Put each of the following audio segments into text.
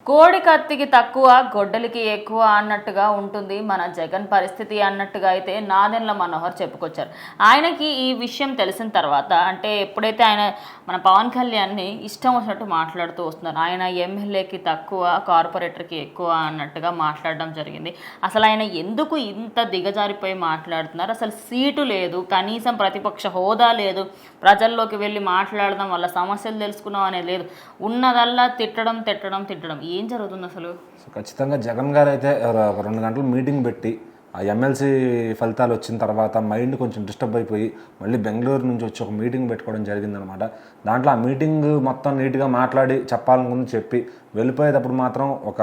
కోడి కత్తికి తక్కువ గొడ్డలికి ఎక్కువ అన్నట్టుగా ఉంటుంది మన జగన్ పరిస్థితి అన్నట్టుగా అయితే నాదెండ్ల మనోహర్ చెప్పుకొచ్చారు. ఆయనకి ఈ విషయం తెలిసిన తర్వాత అంటే ఎప్పుడైతే ఆయన మన పవన్ కళ్యాణ్ని ఇష్టం వచ్చినట్టు మాట్లాడుతూ వస్తున్నారు, ఆయన ఎమ్మెల్యేకి తక్కువ కార్పొరేటర్కి ఎక్కువ అన్నట్టుగా మాట్లాడడం జరిగింది. అసలు ఆయన ఎందుకు ఇంత దిగజారిపోయి మాట్లాడుతున్నారు? అసలు సీటు లేదు, కనీసం ప్రతిపక్ష హోదా లేదు, ప్రజల్లోకి వెళ్ళి మాట్లాడడం వల్ల సమస్యలు తెలుసుకున్నాం అనేది లేదు, ఉన్నదల్లా తిట్టడం తిట్టడం తిట్టడం. ఏం జరుగుతుంది అసలు? ఖచ్చితంగా జగన్ గారు అయితే 2 గంటలు మీటింగ్ పెట్టి ఆ ఎమ్మెల్సీ ఫలితాలు వచ్చిన తర్వాత మైండ్ కొంచెం డిస్టర్బ్ అయిపోయి మళ్ళీ బెంగళూరు నుంచి వచ్చి ఒక మీటింగ్ పెట్టుకోవడం జరిగిందనమాట. దాంట్లో ఆ మీటింగ్ మొత్తం నీట్గా మాట్లాడి చెప్పాలనుకుంది చెప్పి వెళ్ళిపోయేటప్పుడు మాత్రం ఒక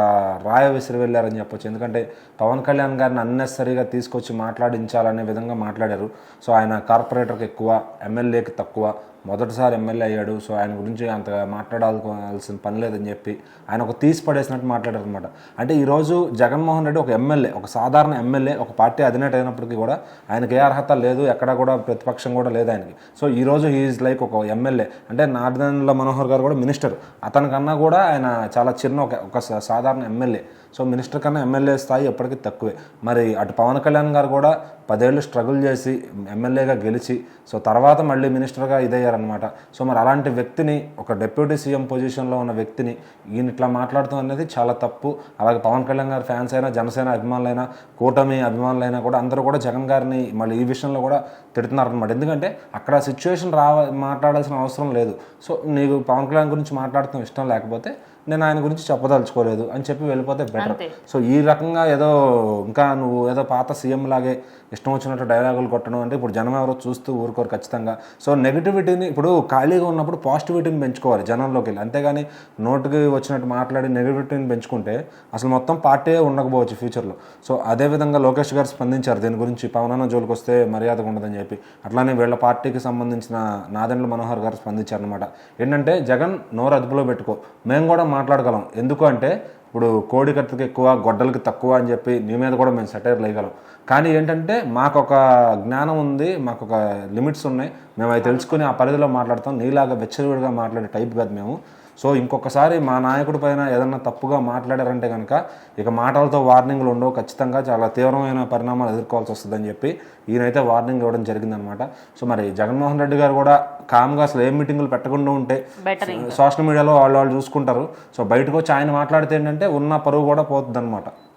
రాయ విసిరి వెళ్ళారని చెప్పొచ్చు. ఎందుకంటే పవన్ కళ్యాణ్ గారిని అన్నెసరీగా తీసుకొచ్చి మాట్లాడించాలనే విధంగా మాట్లాడారు. సో ఆయన కార్పొరేటర్కి ఎక్కువ, ఎమ్మెల్యేకి తక్కువ, మొదటిసారి ఎమ్మెల్యే అయ్యాడు, సో ఆయన గురించి అంత మాట్లాడాల్సిన పని లేదని చెప్పి ఆయన ఒక తీసి పడేసినట్టు మాట్లాడారు అనమాట. అంటే ఈరోజు జగన్మోహన్ రెడ్డి ఒక ఎమ్మెల్యే, ఒక సాధారణ ఎమ్మెల్యే, ఒక పార్టీ అధినేత అయినప్పటికీ కూడా ఆయనకి ఏ అర్హత లేదు, ఎక్కడ కూడా ప్రతిపక్షం కూడా లేదు ఆయనకి. సో ఈరోజు హీఈస్ లైక్ ఒక ఎమ్మెల్యే. అంటే నాదెండ్ల మనోహర్ గారు కూడా మినిస్టర్, అతనికన్నా కూడా ఆయన చాలా చిన్న ఒక సాధారణ ఎమ్మెల్యే. సో మినిస్టర్ కన్నా ఎమ్మెల్యే స్థాయి ఎప్పటికీ తక్కువే. మరి అటు పవన్ కళ్యాణ్ గారు కూడా 10 ఏళ్ళు స్ట్రగుల్ చేసి ఎమ్మెల్యేగా గెలిచి సో తర్వాత మళ్ళీ మినిస్టర్గా ఇదయ్యారనమాట. సో మరి అలాంటి వ్యక్తిని, ఒక డిప్యూటీ సీఎం పొజిషన్లో ఉన్న వ్యక్తిని ఈయన ఇట్లా మాట్లాడటం అనేది చాలా తప్పు. అలాగే పవన్ కళ్యాణ్ గారి ఫ్యాన్స్ అయినా, జనసేన అభిమానులైనా, కూటమి అభిమానులైనా కూడా అందరూ కూడా జగన్ గారిని మళ్ళీ ఈ విషయంలో కూడా తిడుతున్నారనమాట. ఎందుకంటే అక్కడ సిచ్యువేషన్ మాట్లాడాల్సిన అవసరం లేదు. సో నీకు పవన్ కళ్యాణ్ గురించి మాట్లాడటం ఇష్టం లేకపోతే నేను ఆయన గురించి చెప్పదలుచుకోలేదు అని చెప్పి వెళ్ళిపోతే బెటర్. సో ఈ రకంగా ఏదో ఇంకా నువ్వు ఏదో పాత సీఎం లాగే ఇష్టం వచ్చినట్టు డైలాగులు కొట్టడం అంటే ఇప్పుడు జనం ఎవరో చూస్తూ ఊరుకోరు ఖచ్చితంగా. సో నెగిటివిటీని ఇప్పుడు ఖాళీగా ఉన్నప్పుడు పాజిటివిటీని పెంచుకోవాలి జనంలోకి వెళ్ళి, అంతేగాని నోటుకి వచ్చినట్టు మాట్లాడి నెగిటివిటీని పెంచుకుంటే అసలు మొత్తం పార్టీ ఉండకపోవచ్చు ఫ్యూచర్లో. సో అదేవిధంగా లోకేష్ గారు స్పందించారు దీని గురించి, పవనన్న జోలికి వస్తే మర్యాదగా ఉండదని చెప్పి. అట్లానే వీళ్ళ పార్టీకి సంబంధించిన నాదెండ్ల మనోహర్ గారు స్పందించారనమాట. ఏంటంటే జగన్ నోరు అదుపులో పెట్టుకో, మేము కూడా మాట్లాడగలం. ఎందుకు అంటే ఇప్పుడు కోడి కత్తికి ఎక్కువ, గొడ్డలకి తక్కువ అని చెప్పి నీ మీద కూడా మేము సెటైర్ వేయగలం. కానీ ఏంటంటే మాకు ఒక జ్ఞానం ఉంది, మాకు ఒక లిమిట్స్ ఉన్నాయి, మేము అవి తెలుసుకుని ఆ పరిధిలో మాట్లాడతాం. నీలాగా వెచ్చరివిడిగా మాట్లాడే టైప్ కాదు మేము. సో ఇంకొకసారి మా నాయకుడి పైన ఏదన్నా తప్పుగా మాట్లాడారంటే కనుక ఇక మాటలతో వార్నింగ్లు ఉండవు, ఖచ్చితంగా చాలా తీవ్రమైన పరిణామాలు ఎదుర్కోవాల్సి వస్తుందని చెప్పి ఈయనైతే వార్నింగ్ ఇవ్వడం జరిగిందనమాట. సో మరి జగన్మోహన్ రెడ్డి గారు కూడా కామ్గా అసలు ఏం మీటింగులు పెట్టకుండా ఉంటే సోషల్ మీడియాలో వాళ్ళు చూసుకుంటారు. సో బయటకు వచ్చి ఆయన మాట్లాడితే ఏంటంటే ఉన్న పరువు కూడా పోతుంది అనమాట.